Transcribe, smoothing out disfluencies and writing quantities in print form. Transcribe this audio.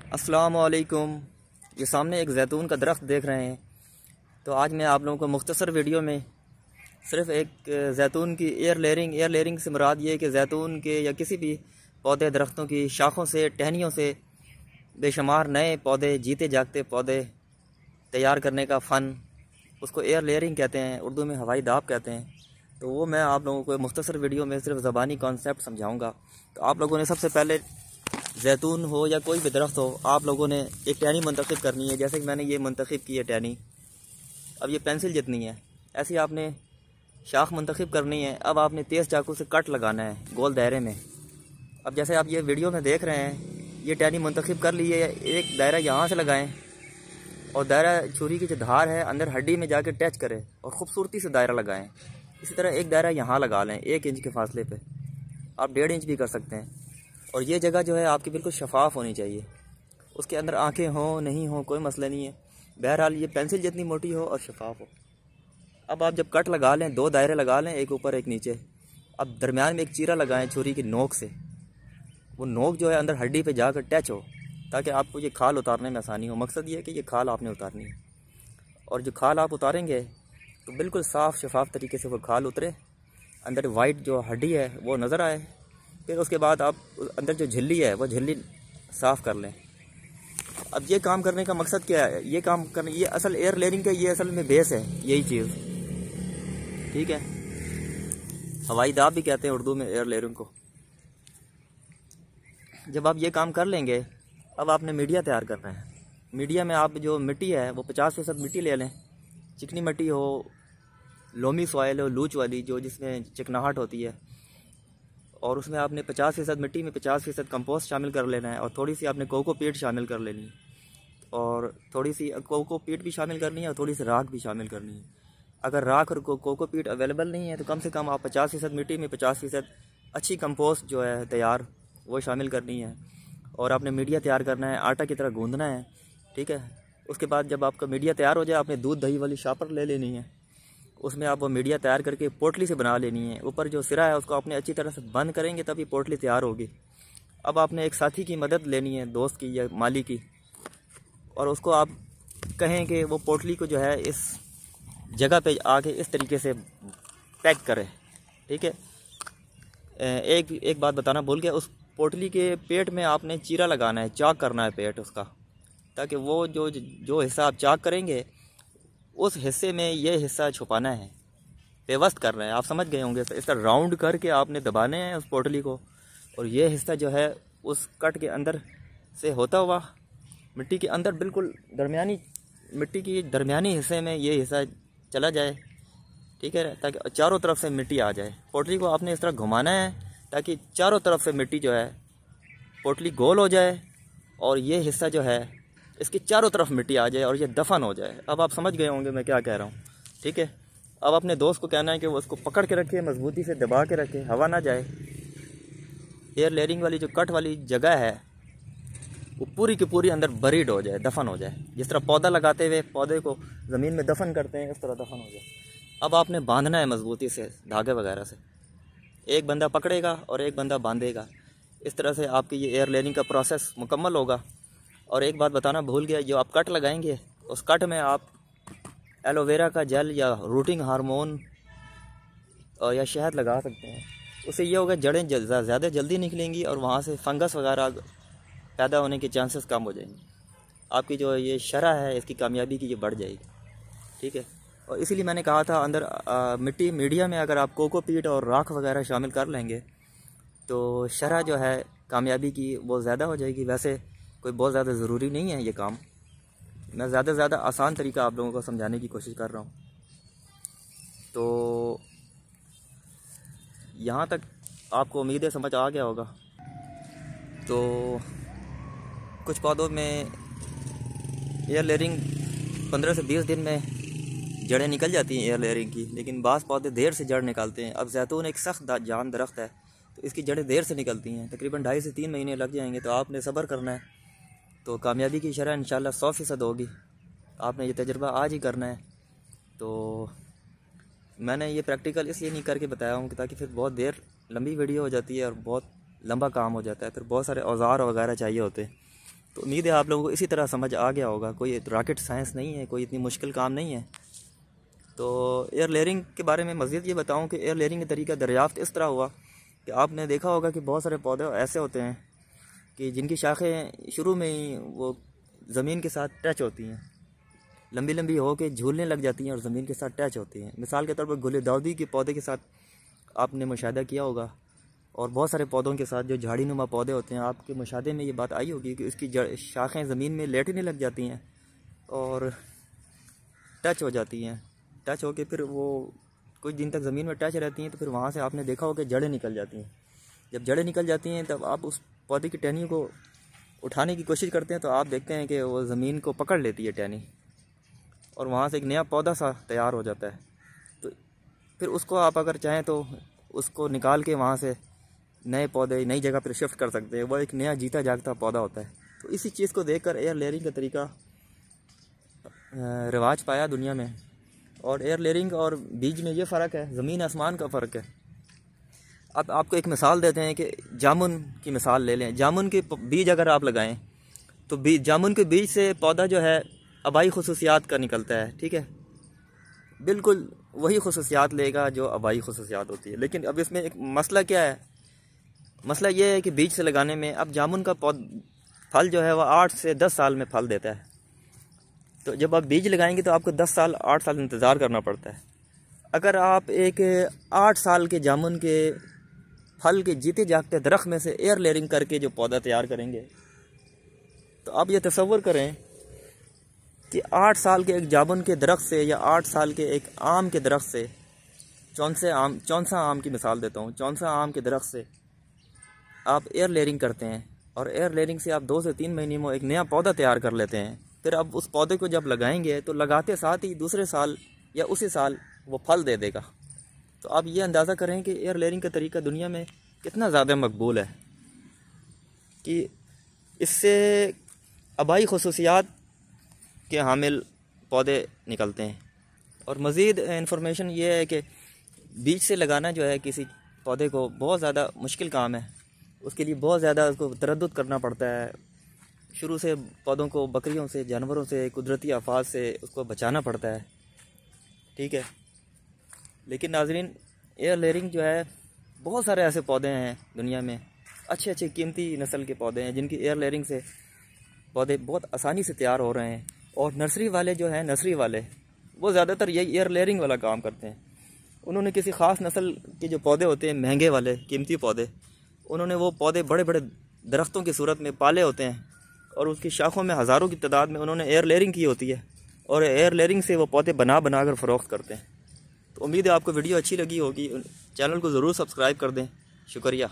अस्सलामुअलैकुम। ये सामने एक जैतून का दरख्त देख रहे हैं। तो आज मैं आप लोगों को मुख्तसर वीडियो में सिर्फ़ एक जैतून की एयर लेयरिंग से मुराद ये है कि जैतून के या किसी भी पौधे दरख्तों की शाखों से, टहनियों से बेशुमार नए पौधे, जीते जागते पौधे तैयार करने का फ़न, उसको एयर लेयरिंग कहते हैं, उर्दू में हवाई दाब कहते हैं। तो वो मैं आप लोगों को मुख्तसर वीडियो में सिर्फ ज़बानी कॉन्सेप्ट समझाऊँगा। तो आप लोगों ने सबसे पहले जैतून हो या कोई भी दरख्त हो, आप लोगों ने एक टहनी मुंतखब करनी है। जैसे कि मैंने ये मुंतखब की है टहनी, अब ये पेंसिल जितनी है, ऐसी आपने शाख मुंतखब करनी है। अब आपने तेज़ चाकू से कट लगाना है गोल दायरे में। अब जैसे आप ये वीडियो में देख रहे हैं, ये टहनी मुंतखब कर ली है। एक दायरा यहाँ से लगाएं और दायरा छुरी की जो धार है अंदर हड्डी में जाके टच करे और ख़ूबसूरती से दायरा लगाएं। इसी तरह एक दायरा यहाँ लगा लें 1 इंच के फासले पे, आप 1.5 इंच भी कर सकते हैं। और ये जगह जो है आपकी बिल्कुल शफाफ होनी चाहिए, उसके अंदर आंखें हों नहीं हों कोई मसला नहीं है। बहरहाल ये पेंसिल जितनी मोटी हो और शफाफ हो। अब आप जब कट लगा लें, 2 दायरे लगा लें, एक ऊपर एक नीचे। अब दरमियान में एक चीरा लगाएं छुरी की नोक से। वो नोक जो है अंदर हड्डी पे जाकर टच हो, ताकि आपको ये खाल उतारने में आसानी हो। मकसद ये है कि ये खाल आपने उतारनी है, और जो खाल आप उतारेंगे तो बिल्कुल साफ़ शफाफ तरीके से वो खाल उतरे, अंदर वाइट जो हड्डी है वो नज़र आए। फिर उसके बाद आप अंदर जो झिल्ली है वो झिल्ली साफ़ कर लें। अब ये काम करने का मकसद क्या है? ये काम करने, ये असल एयर लेयरिंग का ये असल में बेस है, यही चीज़, ठीक है। हवाई दाब भी कहते हैं उर्दू में एयर लेयरिंग को। जब आप ये काम कर लेंगे, अब आपने मीडिया तैयार करना है। मीडिया में आप जो मिट्टी है वो 50% मिट्टी ले लें। चिकनी मिट्टी हो, लोमी सॉइल हो, लूच वाली, जो जिसमें चिकनाहट होती है, और उसमें आपने 50% मिट्टी में 50% कंपोस्ट शामिल कर लेना है। और थोड़ी सी आपने कोकोपीट शामिल कर लेनी है, और थोड़ी सी कोकोपीट भी शामिल करनी है, और थोड़ी सी राख भी शामिल करनी है। अगर राख और कोकोपीट अवेलेबल नहीं है तो कम से कम आप 50% मिट्टी में 50% अच्छी कंपोस्ट जो है तैयार, वो शामिल करनी है। और आपने मीडिया तैयार करना है, आटा की तरह गूंदना है, ठीक है। उसके बाद जब आपका मीडिया तैयार हो जाए, आपने दूध दही वाली शापर ले लेनी है। उसमें आप वो मीडिया तैयार करके पोटली से बना लेनी है। ऊपर जो सिरा है उसको आपने अच्छी तरह से बंद करेंगे तभी पोटली तैयार होगी। अब आपने एक साथी की मदद लेनी है, दोस्त की या माली की, और उसको आप कहें कि वो पोटली को जो है इस जगह पे आके इस तरीके से पैक करे, ठीक है। एक बात बताना भूल गया, उस पोटली के पेट में आपने चीरा लगाना है, चाक करना है पेट उसका, ताकि वो जो हिस्सा आप चाक करेंगे उस हिस्से में ये हिस्सा छुपाना है, पेवस्त करना है। आप समझ गए होंगे। इस तरह राउंड करके आपने दबाने हैं उस पोटली को, और ये हिस्सा जो है उस कट के अंदर से होता हुआ मिट्टी के अंदर बिल्कुल दरमियानी, मिट्टी की दरमियानी हिस्से में ये हिस्सा चला जाए, ठीक है, ताकि चारों तरफ से मिट्टी आ जाए। पोटली को आपने इस तरह घुमाना है ताकि चारों तरफ से मिट्टी जो है, पोटली गोल हो जाए और ये हिस्सा जो है इसकी चारों तरफ मिट्टी आ जाए और ये दफन हो जाए। अब आप समझ गए होंगे मैं क्या कह रहा हूँ, ठीक है। अब अपने दोस्त को कहना है कि वो उसको पकड़ के रखे, मजबूती से दबा के रखे, हवा ना जाए। एयर लेयरिंग वाली जो कट वाली जगह है वो पूरी की पूरी अंदर बरीड हो जाए, दफन हो जाए। जिस तरह पौधा लगाते हुए पौधे को ज़मीन में दफन करते हैं, इस तरह दफन हो जाए। अब आपने बांधना है मजबूती से धागे वगैरह से। एक बंदा पकड़ेगा और एक बंदा बांधेगा। इस तरह से आपकी ये एयर लेयरिंग का प्रोसेस मुकम्मल होगा। और एक बात बताना भूल गया, जो आप कट लगाएंगे उस कट में आप एलोवेरा का जेल या रूटिंग हार्मोन और या शहद लगा सकते हैं। उससे ये होगा जड़ें ज़्यादा जल्दी निकलेंगी और वहाँ से फंगस वगैरह पैदा होने के चांसेस कम हो जाएंगे। आपकी जो ये शरह है इसकी कामयाबी की ये बढ़ जाएगी, ठीक है। और इसीलिए मैंने कहा था अंदर मिट्टी मीडिया में अगर आप कोकोपीट और राख वगैरह शामिल कर लेंगे तो शरह जो है कामयाबी की वो ज़्यादा हो जाएगी। वैसे कोई बहुत ज़्यादा ज़रूरी नहीं है ये काम, मैं ज़्यादा से ज़्यादा आसान तरीका आप लोगों को समझाने की कोशिश कर रहा हूँ। तो यहाँ तक आपको उम्मीद है समझ आ गया होगा। तो कुछ पौधों में एयर लेयरिंग 15 से 20 दिन में जड़ें निकल जाती हैं एयर लेयरिंग की, लेकिन बाज़ पौधे देर से जड़ निकालते हैं। अब जैतून एक सख्त जान दरख्त है तो इसकी जड़ें देर से निकलती हैं, तकरीबन 2.5 से 3 महीने लग जाएंगे। तो आपने सब्र करना है, तो कामयाबी की शरह इंशाल्लाह 100% होगी। आपने ये तजुर्बा आज ही करना है। तो मैंने ये प्रैक्टिकल इसलिए नहीं करके बताया हूँ कि ताकि फिर बहुत देर लंबी वीडियो हो जाती है और बहुत लंबा काम हो जाता है, फिर बहुत सारे औजार वगैरह चाहिए होते हैं। तो उम्मीद है आप लोगों को इसी तरह समझ आ गया होगा। कोई रॉकेट साइंस नहीं है, कोई इतनी मुश्किल काम नहीं है। तो एयर लेयरिंग के बारे में मज़ीद ये बताऊं कि एयर लेयरिंग का तरीका दरियाफ्त इस तरह हुआ कि आपने देखा होगा कि बहुत सारे पौधे ऐसे होते हैं कि जिनकी शाखें शुरू में ही वो ज़मीन के साथ टच होती हैं, लंबी लंबी हो के झूलने लग जाती हैं और ज़मीन के साथ टच होती हैं। मिसाल के तौर पर गुलदाउदी के पौधे के साथ आपने मुशाहिदा किया होगा, और बहुत सारे पौधों के साथ जो झाड़ीनुमा पौधे होते हैं, आपके मुशाहिदे में ये बात आई होगी कि इसकी शाखें ज़मीन में लेटने लग जाती हैं और टच हो जाती हैं। टच होके फिर वो कुछ दिन तक ज़मीन में टच रहती हैं, तो फिर वहाँ से आपने देखा होगा जड़ें निकल जाती हैं। जब जड़ें निकल जाती हैं तब आप उस पौधे की टहनियों को उठाने की कोशिश करते हैं, तो आप देखते हैं कि वो ज़मीन को पकड़ लेती है टहनी, और वहाँ से एक नया पौधा सा तैयार हो जाता है। तो फिर उसको आप अगर चाहें तो उसको निकाल के वहाँ से नए पौधे नई जगह पर शिफ्ट कर सकते हैं। वो एक नया जीता जागता पौधा होता है। तो इसी चीज़ को देखकर एयर लेयरिंग का तरीका रिवाज पाया दुनिया में। और एयर लेयरिंग और बीज में ये फ़र्क है, ज़मीन आसमान का फ़र्क है। अब आपको एक मिसाल देते हैं कि जामुन की मिसाल ले लें। जामुन के बीज अगर आप लगाएं तो जामुन के बीज से पौधा जो है आबाई खुसूसियात का निकलता है, ठीक है, बिल्कुल वही खुसूसियात लेगा जो आबाई खुसूसियात होती है। लेकिन अब इसमें एक मसला क्या है, मसला ये है कि बीज से लगाने में अब जामुन का फल जो है वह 8 से 10 साल में फल देता है। तो जब आप बीज लगाएंगे तो आपको 10 साल 8 साल इंतज़ार करना पड़ता है। अगर आप एक 8 साल के जामुन के फल के जीते जागते दरख्त में से एयर लेयरिंग करके जो पौधा तैयार करेंगे, तो आप ये तसव्वुर करें कि 8 साल के एक जामुन के दरख्त से या 8 साल के एक आम के दरख्त से, चौंसा आम की मिसाल देता हूँ, चौंसा आम के दरख्त से आप एयर लेयरिंग करते हैं, और एयर लेयरिंग से आप 2 से 3 महीने में एक नया पौधा तैयार कर लेते हैं। फिर अब उस पौधे को जब लगाएंगे तो लगाते साथ ही दूसरे साल या उसी साल वो फल दे देगा। तो आप ये अंदाज़ा करें कि एयर लेयरिंग का तरीका दुनिया में कितना ज़्यादा मकबूल है कि इससे आबाई खुसूसियात के हामिल पौधे निकलते हैं। और मज़ीद इंफॉर्मेशन ये है कि बीज से लगाना जो है किसी पौधे को बहुत ज़्यादा मुश्किल काम है। उसके लिए बहुत ज़्यादा उसको तरद्दुद करना पड़ता है। शुरू से पौधों को बकरियों से, जानवरों से, कुदरती आफात से उसको बचाना पड़ता है, ठीक है। लेकिन नाज़रीन, एयर लेयरिंग जो है, बहुत सारे ऐसे पौधे हैं दुनिया में, अच्छे अच्छे कीमती नस्ल के पौधे हैं जिनकी एयर लेयरिंग से पौधे बहुत आसानी से तैयार हो रहे हैं। और नर्सरी वाले जो हैं, नर्सरी वाले वो ज़्यादातर यही एयर लेयरिंग वाला काम करते हैं। उन्होंने किसी ख़ास नस्ल के जो पौधे होते हैं, महंगे वाले कीमती पौधे, उन्होंने वो पौधे बड़े बड़े दरख्तों की सूरत में पाले होते हैं, और उसकी शाखों में हज़ारों की तादाद में उन्होंने एयर लेयरिंग की होती है, और एयर लेयरिंग से वो पौधे बना कर फ़रोख्त करते हैं। तो उम्मीद है आपको वीडियो अच्छी लगी होगी। चैनल को ज़रूर सब्सक्राइब कर दें। शुक्रिया।